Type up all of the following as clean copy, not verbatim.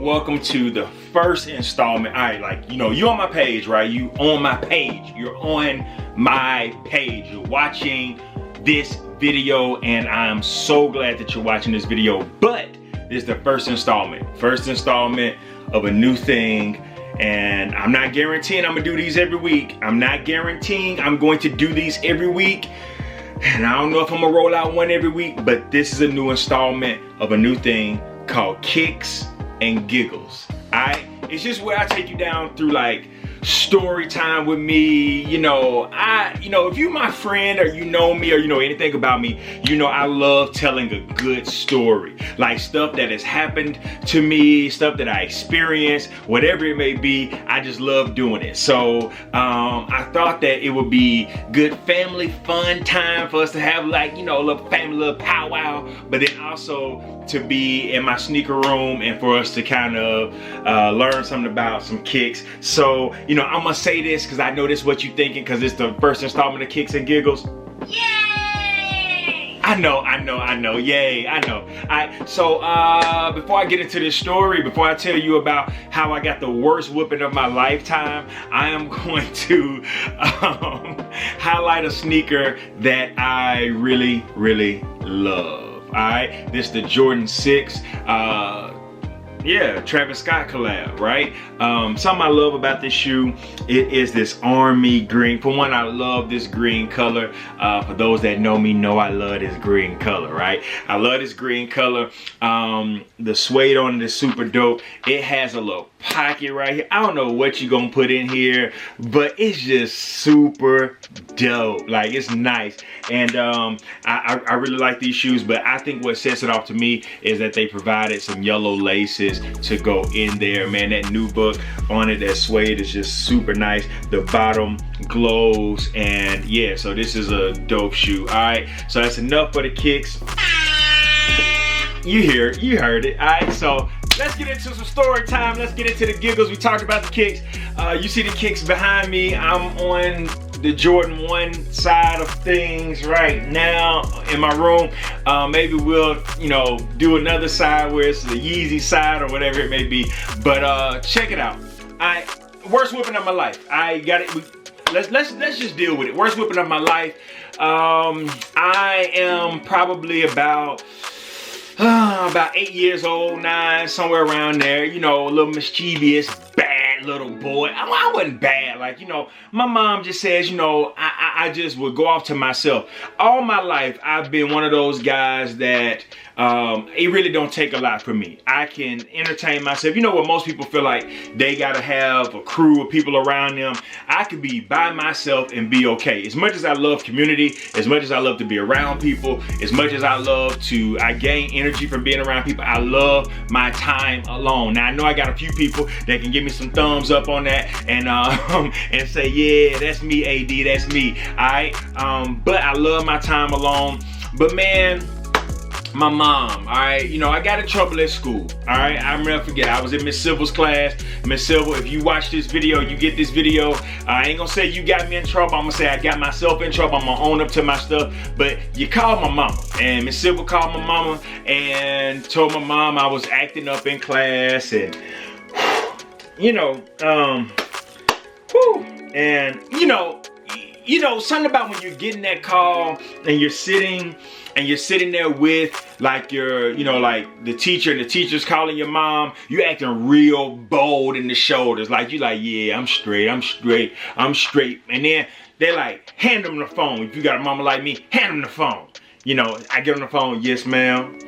and welcome to the first installment. All right, like, you on my page, right? You on my page. You're on my page. You're watching this video, and I'm so glad that you're watching this video. But this is the first installment of a new thing, and I'm not guaranteeing I'm gonna do these every week. I'm not guaranteeing I'm going to do these every week. And I don't know if I'm gonna roll out one every week, but this is a new installment of a new thing called Kicks and Giggles. Alright? It's just where I take you down through like story time with me. If you're my friend or you know me or you know anything about me, I love telling a good story. Like stuff that has happened to me, stuff that I experienced, whatever it may be, I just love doing it. So I thought that it would be good family fun time for us to have like, a little family, little powwow, but then also to be in my sneaker room and for us to kind of learn something about some kicks. So, I'm gonna say this because I know this is what you're thinking because it's the first installment of Kicks and Giggles. Yay! I know, yay, I know. So before I get into this story, before I tell you about how I got the worst whooping of my lifetime, I am going to highlight a sneaker that I really, really love. Alright, this is the Jordan 6. Travis Scott collab, right? Something I love about this shoe, it is this army green. For one, I love this green color. For those that know me know I love this green color, right? I love this green color. The suede on it is super dope. It has a little pocket right here. I don't know what you're gonna put in here, but it's just super dope. Like, it's nice. And I really like these shoes, but I think what sets it off to me is that they provided some yellow laces to go in there. Man, that new book on it, that suede, is just super nice. The bottom glows, and yeah, so this is a dope shoe. All right, so that's enough for the kicks. You heard it. All right, so let's get into some story time. Let's get into the giggles. We talked about the kicks. You see the kicks behind me. I'm on the Jordan 1 side of things right now in my room. Maybe we'll, do another side where it's the Yeezy side or whatever it may be. But check it out. Worst whipping of my life. I got it. Let's just deal with it. Worst whipping of my life. I am probably about 8 years old, 9, somewhere around there. A little mischievous, bad little boy. I wasn't bad. Like, my mom just says, I just would go off to myself. All my life, I've been one of those guys that it really don't take a lot from me. I can entertain myself. What most people feel like they gotta have a crew of people around them. I could be by myself and be okay. As much as I love community, as much as I love to be around people, as much as I gain energy from being around people, I love my time alone. Now I know I got a few people that can give me some thumbs up on that and and say, yeah, that's me, AD, that's me. Alright, but I love my time alone. But man, my mom, alright, I got in trouble at school, alright. I'll never forget, I was in Miss Silver's class. Miss Silver, if you watch this video, you get this video, I ain't gonna say you got me in trouble, I'm gonna say I got myself in trouble. I'm gonna own up to my stuff. But you called my mama, and Miss Silver called my mama and told my mom I was acting up in class, and something about when you're getting that call and you're sitting there with like your, like the teacher, and the teacher's calling your mom, you acting real bold in the shoulders. Like, you like, yeah, I'm straight. And then they're like, hand them the phone. If you got a mama like me, hand them the phone. I get on the phone, yes, ma'am.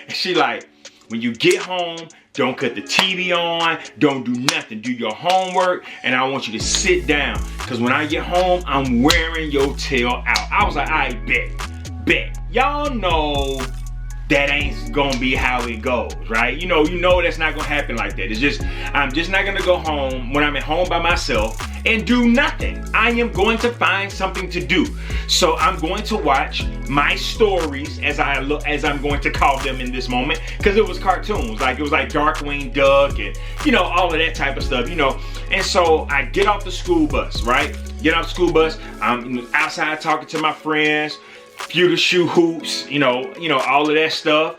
She like, when you get home, don't cut the TV on, don't do nothing, do your homework, and I want you to sit down, because when I get home, I'm wearing your tail out. I was like, I bet. Y'all know that ain't gonna be how it goes, right? You know that's not gonna happen like that. It's just, I'm just not gonna go home when I'm at home by myself and do nothing. I am going to find something to do. So I'm going to watch my stories, as I'm going to call them in this moment, because it was cartoons. Like, it was like Darkwing Duck and all of that type of stuff, And so I get off the school bus, right? I'm outside talking to my friends. few of the shoe hoops, you know, all of that stuff.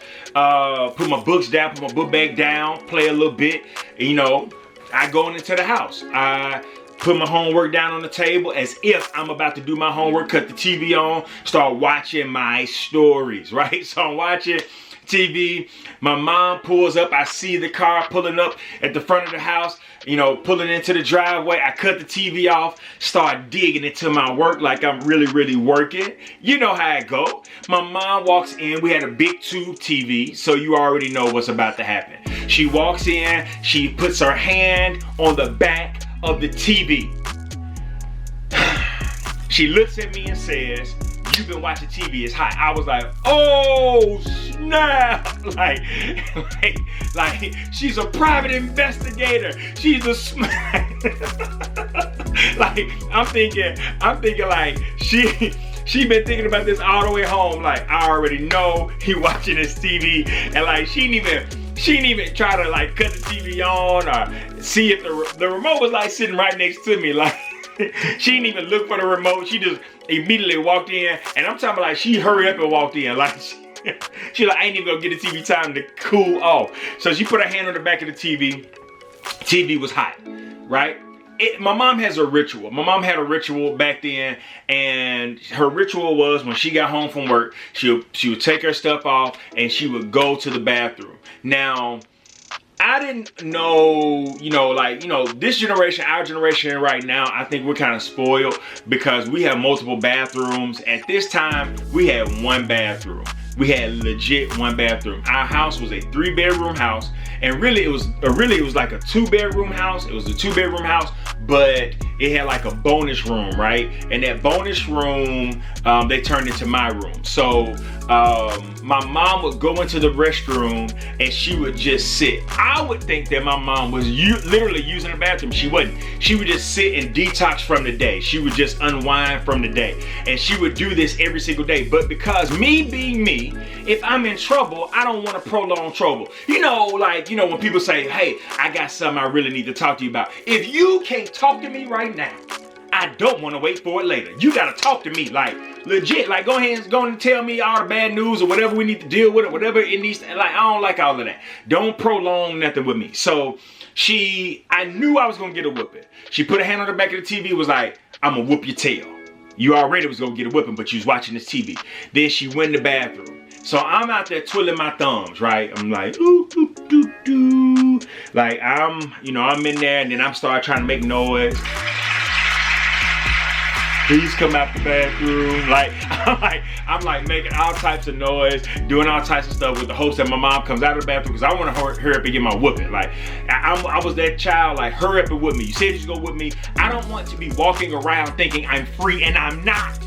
Put my books down, put my book bag down, play a little bit. And, you know, I go into the house. I put my homework down on the table as if I'm about to do my homework, cut the TV on, start watching my stories, right? So I'm watching TV. My mom pulls up. I see the car pulling up at the front of the house, you know, pulling into the driveway. I cut the TV off, start digging into my work like I'm really working. You know how it go. My mom walks in. We had a big tube TV, so you already know what's about to happen. She walks in. She puts her hand on the back of the TV. She looks at me and says, "You've been watching TV, it's hot." I was like, oh snap. Like she's a private investigator. She's a like I'm thinking like she been thinking about this all the way home. Like, I already know he watching this TV, and like she didn't even try to like cut the TV on or see if the remote was like sitting right next to me. Like she didn't even look for the remote. She just immediately walked in, and I'm talking like she hurried up and walked in. Like she like, I ain't even gonna get the TV time to cool off. So she put her hand on the back of the TV. TV was hot, right? My mom has a ritual. My mom had a ritual back then, and her ritual was when she got home from work, she would take her stuff off and she would go to the bathroom. Now, I didn't know, this generation, our generation right now, I think we're kind of spoiled because we have multiple bathrooms. At this time, we had one bathroom. We had legit one bathroom. Our house was a 3-bedroom house, and really it was like a 2-bedroom house. It was a 2-bedroom house, but it had like a bonus room, right? And that bonus room, they turned into my room. So my mom would go into the restroom and she would just sit. I would think that my mom was literally using the bathroom. She wasn't. She would just sit and detox from the day. She would just unwind from the day. And she would do this every single day. But because me being me, if I'm in trouble, I don't want to prolong trouble. When people say, hey, I got something I really need to talk to you about. If you can't talk to me right now, I don't want to wait for it later. You got to talk to me, like, legit. Like, go ahead and tell me all the bad news or whatever we need to deal with, or whatever it needs to, like, I don't like all of that. Don't prolong nothing with me. So I knew I was going to get a whooping. She put a hand on the back of the TV, was like, I'm going to whoop your tail. You already was going to get a whooping, but you was watching this TV. Then she went in the bathroom. So I'm out there twiddling my thumbs, right? I'm like, ooh, doo, doo, doo. Like, I'm in there, and then I'm starting trying to make noise. Please come out the bathroom. Like, I'm like making all types of noise, doing all types of stuff with the hopes that my mom comes out of the bathroom because I want to hurry up and get my whooping. Like, I was that child, like, hurry up and whip me. You said you go with me. I don't want to be walking around thinking I'm free and I'm not.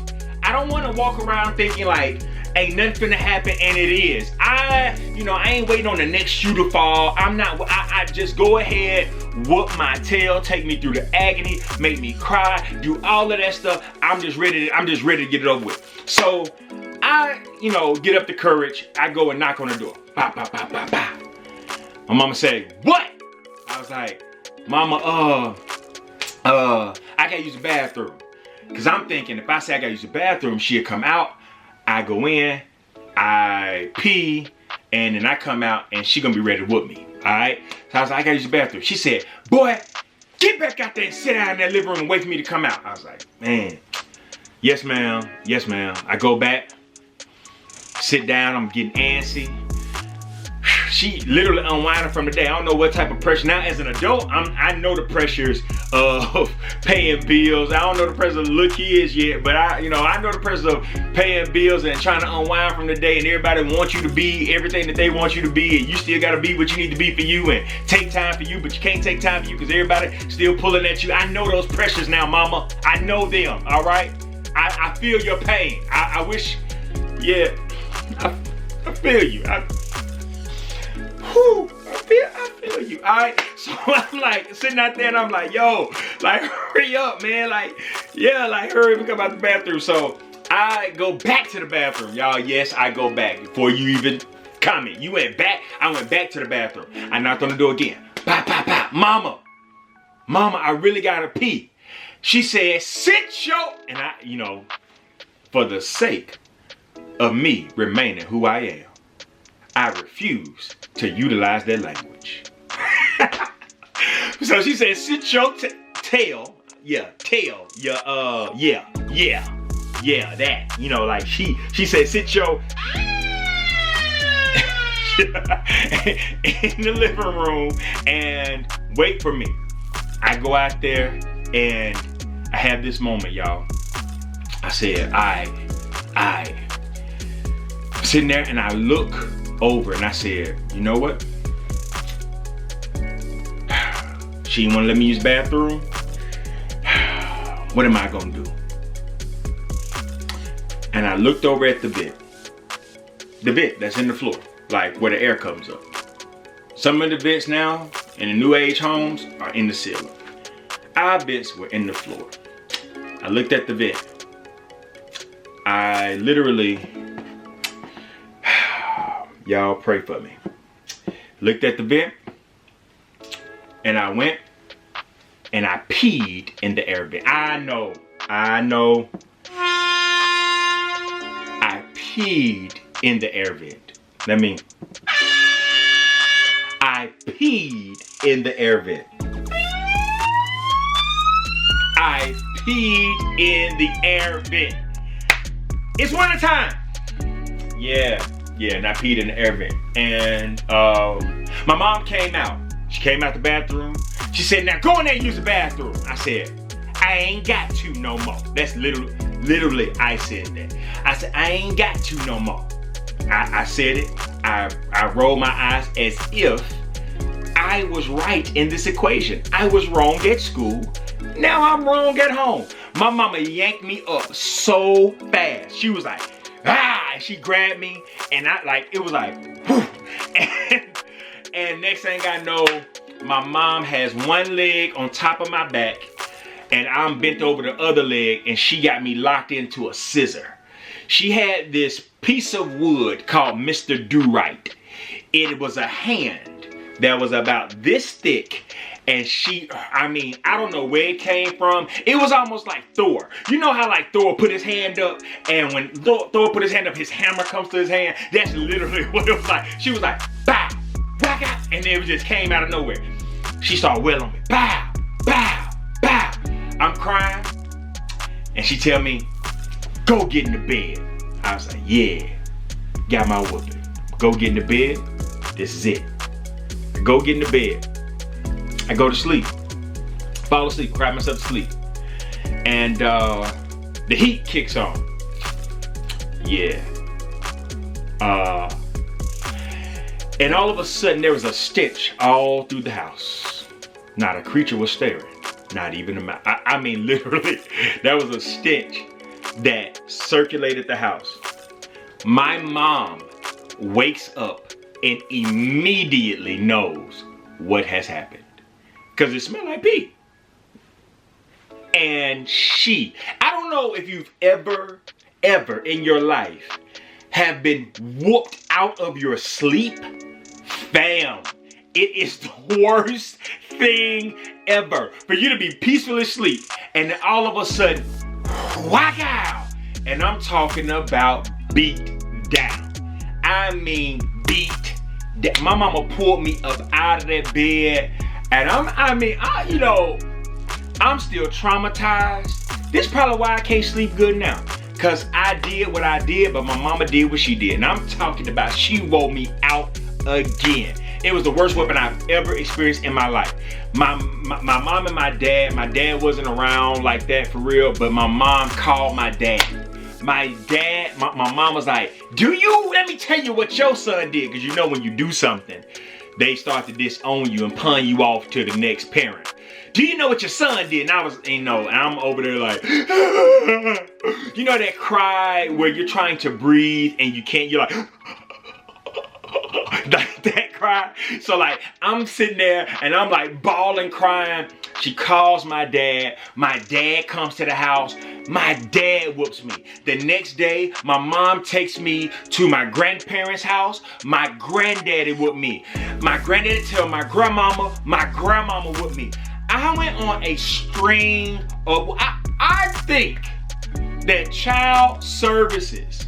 I don't want to walk around thinking like, ain't nothing finna happen, and it is. I ain't waiting on the next shoe to fall. I just go ahead, whoop my tail, take me through the agony, make me cry, do all of that stuff. I'm just ready to get it over with. So I, get up the courage. I go and knock on the door. Bah, bah, bah, bah, bah. My mama said, what? I was like, Mama, I gotta use the bathroom. Cause I'm thinking if I say I gotta use the bathroom, she'll come out. I go in, I pee, and then I come out and she gonna be ready to whoop me, all right? So I was like, I gotta use the bathroom. She said, boy, get back out there and sit down in that living room and wait for me to come out. I was like, man, yes ma'am, yes ma'am. I go back, sit down, I'm getting antsy. She literally unwinding from the day. I don't know what type of pressure. Now as an adult, I know the pressures of paying bills. I don't know the pressure of little kids yet, but I know the pressure of paying bills and trying to unwind from the day, and everybody wants you to be everything that they want you to be, and you still gotta be what you need to be for you and take time for you, but you can't take time for you because everybody still pulling at you. I know those pressures now, mama. I know them, all right? I feel your pain. I wish, yeah, I feel you. I feel you, all right? So I'm like sitting out there and I'm like, yo, like hurry up, man. Like, yeah, like hurry up and come out the bathroom. So I go back to the bathroom, y'all. Yes, I go back before you even comment. You went back, I went back to the bathroom. I knocked on the door again. Pop, pop, pop. Mama, I really gotta pee. She said, sit your, and I, for the sake of me remaining who I am, I refuse to utilize that language. So she said, sit your tail. Yeah, tail. Yeah, that. You know, like she said, sit your in the living room and wait for me. I go out there and I have this moment, y'all. I said, I'm sitting there and I look over and I said, you know what? She didn't want to let me use the bathroom. What am I gonna do? And I looked over at the vent. The vent that's in the floor, like where the air comes up. Some of the vents now in the new age homes are in the ceiling. Our vents were in the floor. I looked at the vent. I literally, y'all pray for me. Looked at the vent and I went and I peed in the air vent. I know. I peed in the air vent. I peed in the air vent. I peed in the air vent. It's winter time. Yeah, and I peed in the air vent. And my mom came out. She came out the bathroom. She said, now go in there and use the bathroom. I said, I ain't got to no more. That's literally I said that. I said, I ain't got to no more. I said it. I rolled my eyes as if I was right in this equation. I was wrong at school. Now I'm wrong at home. My mama yanked me up so fast. She was like, and she grabbed me and it was like, whew. And next thing I know, my mom has one leg on top of my back and I'm bent over the other leg and she got me locked into a scissor. She had this piece of wood called Mr. Do-Right. It was a hand that was about this thick and I don't know where it came from. It was almost like Thor. You know how like Thor put his hand up and when Thor put his hand up, his hammer comes to his hand? That's literally what it was like. She was like, bow, whack out, and it just came out of nowhere. She started wailing on me, bow, bow, bow. I'm crying and she tell me, go get in the bed. I was like, yeah, got my whooping. Go get in the bed, this is it. I go get in the bed. I go to sleep, fall asleep, cry myself to sleep. And the heat kicks on. Yeah. And all of a sudden there was a stench all through the house. Not a creature was staring, not even a mouse. I mean, literally, there was a stench that circulated the house. My mom wakes up and immediately knows what has happened because it smelled like pee. And I don't know if you've ever in your life have been whooped out of your sleep. Fam, it is the worst thing ever for you to be peacefully asleep and then all of a sudden, whack out. And I'm talking about beat down. I mean beat down. My mama pulled me up out of that bed and I'm still traumatized. This is probably why I can't sleep good now. Cause I did what I did, but my mama did what she did. And I'm talking about she wore me out again. It was the worst whipping I've ever experienced in my life. My mom and my dad wasn't around like that for real, but my mom called my dad. My mom was like, let me tell you what your son did. Cause you know when you do something, they start to disown you and pun you off to the next parent. Do you know what your son did? And I was, and I'm over there like, you know that cry where you're trying to breathe and you can't, you're like, like that cry. So like, I'm sitting there and I'm like bawling, crying. She calls my dad. My dad comes to the house. My dad whoops me. The next day, my mom takes me to my grandparents' house. My granddaddy whooped me. My granddaddy tell my grandmama whooped me. I went on a string of, I think that child services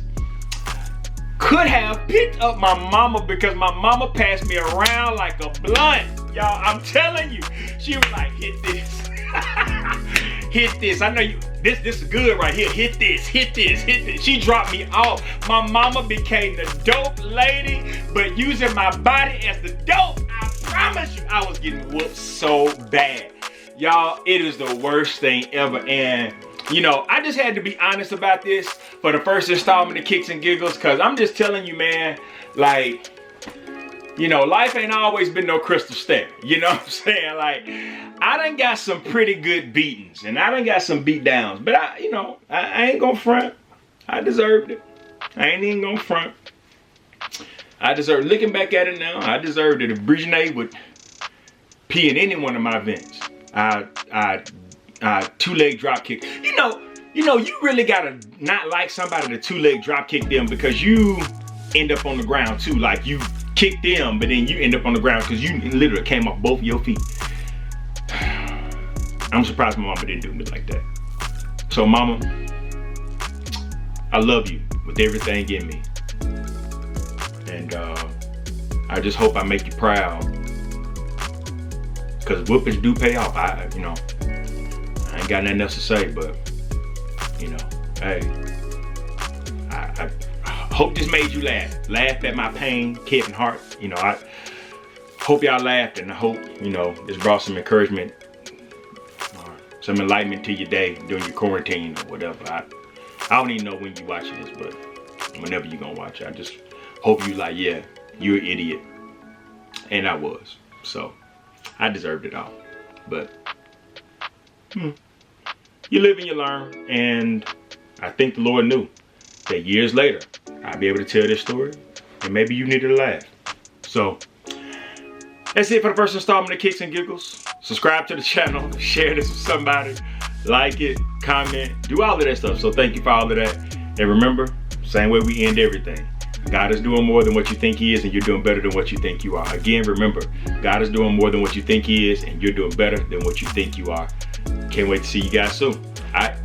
could have picked up my mama because my mama passed me around like a blunt. Y'all, I'm telling you. She was like, hit this. Hit this. I know you, this is good right here. Hit this, hit this, hit this. She dropped me off. My mama became the dope lady, but using my body as the dope. I promise you, I was getting whooped so bad. Y'all, it is the worst thing ever. And you know, I just had to be honest about this for the first installment of Kicks and Giggles, because I'm just telling you, man, like, you know, life ain't always been no crystal stair. You know what I'm saying? Like, I done got some pretty good beatings, and I done got some beat downs, but I ain't gonna front. I deserved it. I ain't even gonna front. I deserved, looking back at it now, I deserved it. If Brigitte would pee in any one of my vents, two-leg drop kick. You know, you really gotta not like somebody to two-leg drop kick them, because you end up on the ground too. Like, you kick them, but then you end up on the ground because you literally came off both your feet. I'm surprised my mama didn't do me like that. So mama, I love you with everything in me. And I just hope I make you proud, because whoopings do pay off. I ain't got nothing else to say, but you know, hey, I hope this made you laugh. Laugh at my pain, Kevin Hart. You know, I hope y'all laughed, and I hope, you know, this brought some encouragement, some enlightenment to your day during your quarantine or whatever. I don't even know when you watching this, but whenever you gonna watch it, I just hope you like, yeah, you're an idiot. And I was. So I deserved it all. But you live and you learn, and I think the Lord knew that years later I'll be able to tell this story, and maybe you needed to laugh. So that's it for the first installment of Kicks and Giggles. Subscribe to the channel, share this with somebody, like it, comment, do all of that stuff. So thank you for all of that. And remember, same way we end everything, God is doing more than what you think he is, and you're doing better than what you think you are. Again, remember, God is doing more than what you think he is, and you're doing better than what you think you are. Can't wait to see you guys soon. All right.